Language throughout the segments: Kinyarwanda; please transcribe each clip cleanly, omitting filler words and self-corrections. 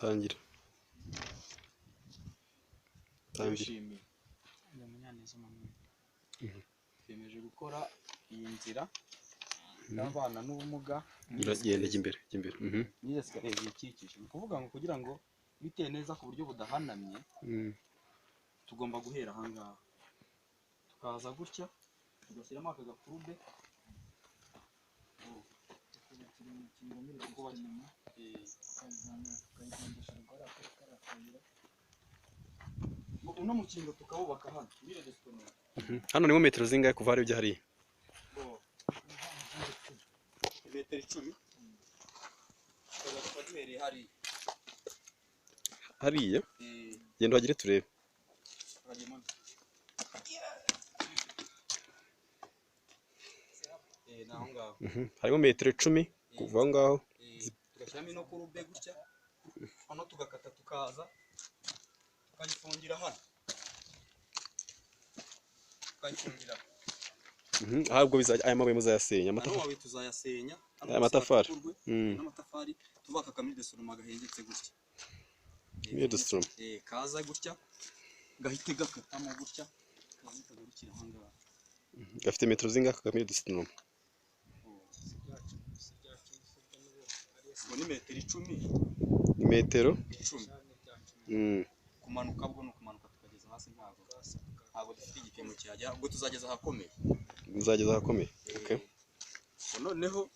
Tangira. Ndabishimiye. Ndi Munyaneza Emmanuel. Twiyemeje gukora iyi nzira y'abana n'ubumuga. Genda imbere. Niyo sikariye ikikije. Ni ukuvuga ngo kugira ngo biteye neza ku buryo budahanamye, tugomba guhera aha ngaha. Tukaza gutya, tugashyiramo aka gakurube. Uno mukingo tukawubaka hano. Hano ni metero zingahe kuva hari ujya hariya? Metero 10. Duhereye hariya. Hariya? Genda uhagire turebe. Harimo metero 10 kuva aho ngaho. Tugashyiramo ino kurube gutya. Hano tugakata tukaza tukayifungira hano. Tukayifungira. Ahubwo aya mabuye muzayasenya. Amabuye tuzayasenya. Amatafari. N'amatafari tubaka kamiri de sonoma gahengetse gutya. Kamiri de sonoma. Kaza gutya. Gahite gakatamo gutya. Kazita gurukira aha ngaha. Gafite metero zingahe kamiri de sonoma? Ni metero 10. Metero 10. Kumanuka bwo no kumanuka tukageza hasi ntabwo dufite igitemo cyajya ubwo tuzageza ahakomeye. Muzageza ahakomeye. Okay. Noneho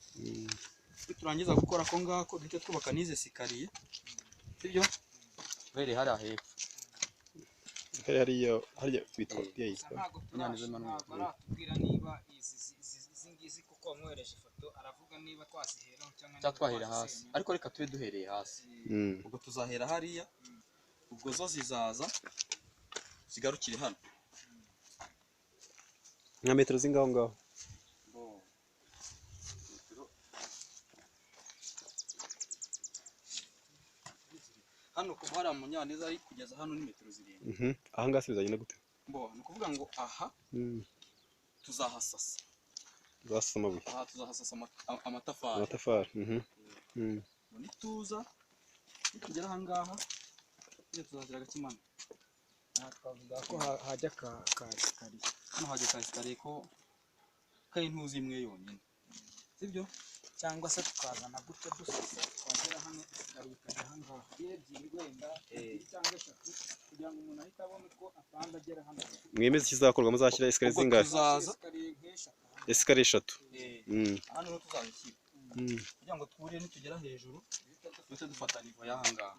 turangiza gukora ko ngako duhite twubaka nize sikariye. Sibyo? Bere hari ahepfo. Hariya bitwa yitwa. Munyaneza Emmanuel. Baratubwira niba izi ngizi kuko wamwereje ifoto aravuga niba twazihera cyangwa twahera hasi. Ariko reka tube duhereye hasi. Ubwo tuzahera hariya. Ubwo zo zizaza zigarukire hano. Nka metero zingaho ngaho? Hano kuva hari Munyaneza ari kugeza hano ni metero 7. Aha ngaha bizagenda gute? Ni ukuvuga ngo aha tuzahasasa. Tuzahasasa amabuye. Aha tuzahasasa amatafari. Amatafari. Muri tuza tugera aha ngaha tuzazira agakimana. Aha twavuga ko hajya ka sikariye. Hano hajya ka sikariye ko k'intuzi imwe yonyine. Sibyo? Cyangwa se tukazana gutya dusasa twagera hano sikariye kajya aha ngaha. Ebyiri wenda cyangwa 3 kugira ngo umuntu ahita abona ko apanda agera hano. Mwemeze kizakorwa muzashyira esikariye zingahe? Esikariye 3. Hano no tuzabishyira. Kugira ngo twuriye nitugera hejuru duhite dufata nivo y'aha ngaha.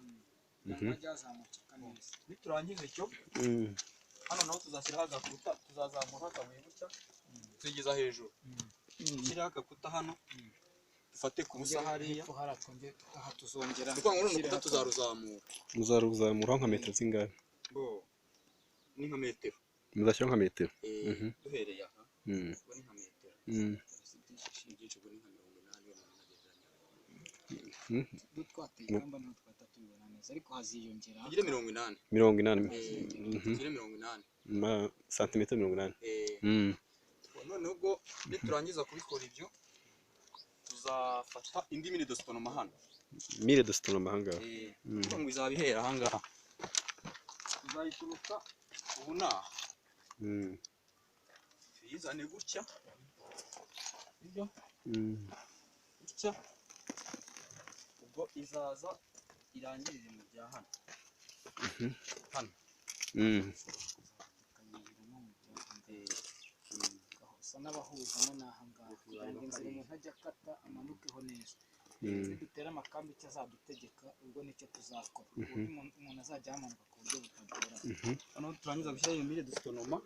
Niturangiza icyo hano naho tuzashyiraho agakuta tuzazamura akabuye gutya tugeza hejuru. Shyiraho agakuta hano dufate ku busa hariya aha tuzongera. Kuko ngo n'urukuta tuzaruzamura. Muzaruzamuraho nka metero zingahe? Ni nka metero. Muzashyiraho nka metero. Duhereye aha. Ubwo ni nka metero. Byinshi ubwo ni nka 80. Dutwateye ingamba niho twata tubibona neza ariko haziyongera. Tugire 80. 80. Tugire 80. Santimetero 80. Noneho ubwo niturangiza kubikora ibyo tuzafata indi mine de sonoma hano. Mire de sonoma hanga. Ngo izabihera hanga. Tuzayituruka ubu naha. Tuyizane gutya. Ibyo? Gutya. Ubwo izaza irangirire mu bya hano. Hano. N'abahuzamo n'ahangaha kugira ngo inzira umuntu ajya akata amanukeho neza. Dutera amakambi icyo azadutegeka ubwo nicyo tuzakora. Umuntu azajya amanuka ku buryo butagora. Hano turangiza gushyira iyo mire de sonoma.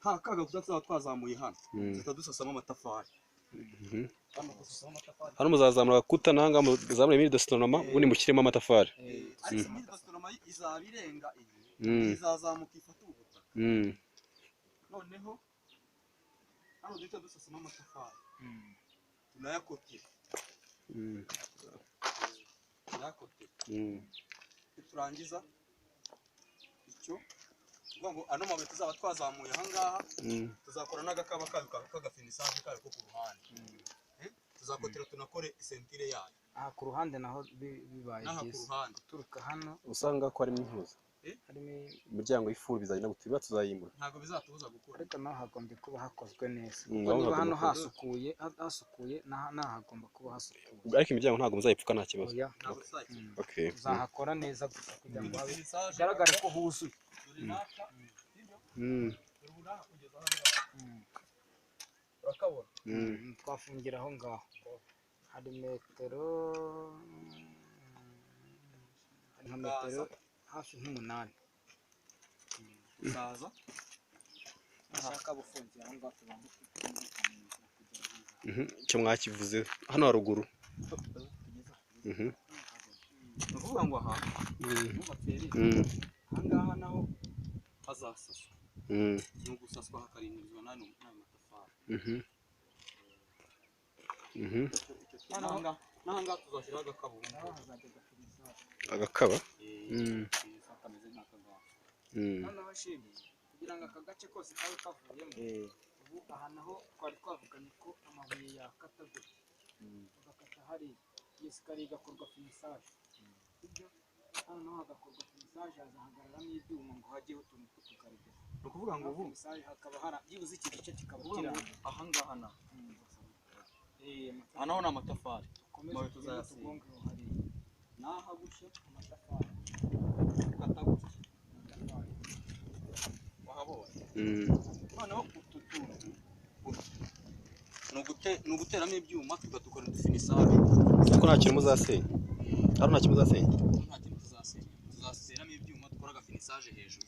Kaga kuzatsa twazamuye hano. Zitadusasamo amatafari. Hano muzazamura agakuta nanga muzamura mire de sonoma ubundi mushyiremo amatafari. Ariko mire de sonoma izabirenga iyi. Izazamuka ifata ubutaka. Noneho hano duhita dusasamo amatafari. Tunayakotera. Turangiza icyo kuvuga ngo ano mabuye tuzaba twazamuye aha ngaha tuzakora n'agakaba kayo k'agafinisage kayo ko ku ruhande. Tuzakotera tunakore sentire yayo. aha ku ruhande naho bibaye n'aha ku byiza ruhande turuka hano usanga ko harimo intuza harimo imiryango y'ifuru bizagenda gute biba tuzayimura ntabwo bizatubuza gukora ariko naho hagombye kuba hakozwe neza Mm, kuko naho niba hano hagomba hasukuye naho hagomba kuba hasukuye ariko imiryango ntabwo muzayipfuka nta kibazo oya ntabwo tuzakira okay tuzahakora neza gusa kugira ngo bigaragare ko huzuye urakabona twafungira aho ngaho hari metero nka metero hafi nk'umunani uzaza ashaka bufungira aho ngaho tubanza icyo mwakivuze hano haruguru ni ukuvuga ngo aha aha ngaha naho hazasaswa ni ugusaswa hakarindirizwa n'ayo matafari n'aha ngaha tuzashyiraho agakabo agakaba kameze nk'akagabo noneho shimwe kugira ngo aka gace kose kabe kavuyemo ubu aha naho twari twavuganye ko amabuye yakata gutya bagakata hariya iyi sikariye igakorwa finisaje sibyo hano naho hagakorwa finisaje hazahagararamo ibyuma ngo hajyeho utuntu tw'utugaragara ni ukuvuga ngo ubu finisaje hakaba hari byibuze iki gice kikaba aha ngaha naho aha naho ni amatafari dukomeze tuzayasiga tugongeho hariya n'aha gutya amatafari ukata gutya wahabonye noneho utu tuntu ni uguteramo ibyuma tugatukora udufinisaje kuko nta kintu muzasenya hano nta kintu muzasenya nta kintu tuzasenya tuzateramo ibyuma dukora agafinisaje hejuru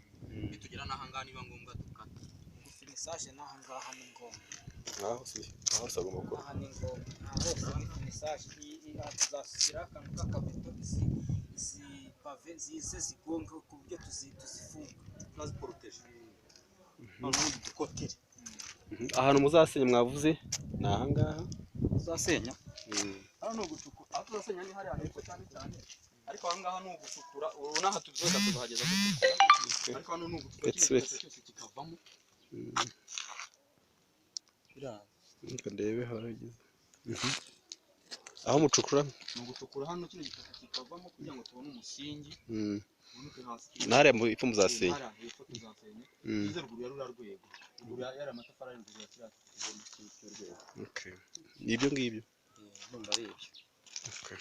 nitugera n'aha ngaha niba ngombwa dukata finisaje n'aha ngaha ni ngombwa aho se agomba gukora aha ni ngombwa aha hose ni finisaje aha tuzashyiraho akantu k'akabeto izi pave zize zigonga ku buryo tuzifunga tunaziporoteje noneho dukotire ahantu muzasenya mwavuze ni aha ngaha tuzasenya hano ni ugucukura aho tuzasenya ni hariya hepfo cyane cyane ariko aha ngaha ni ugucukura n'aha tuzoza tuzahageza gucukura ariko hano ni ugucukura ikintu cyose kikavamo reka ndebe harageze aho mucukura ni ugucukura hano kino gitaka kikavamo kugira ngo tubone umusingi umanuke hasi ntare ipfu muzasenya hariya hepfo tuzasenya tuze ruguru ya ruriya rwego ruguru ya amatafari ari ruguru ya kiriya rwego okay ni ibyo ngibyo ndumva ari ibyo okay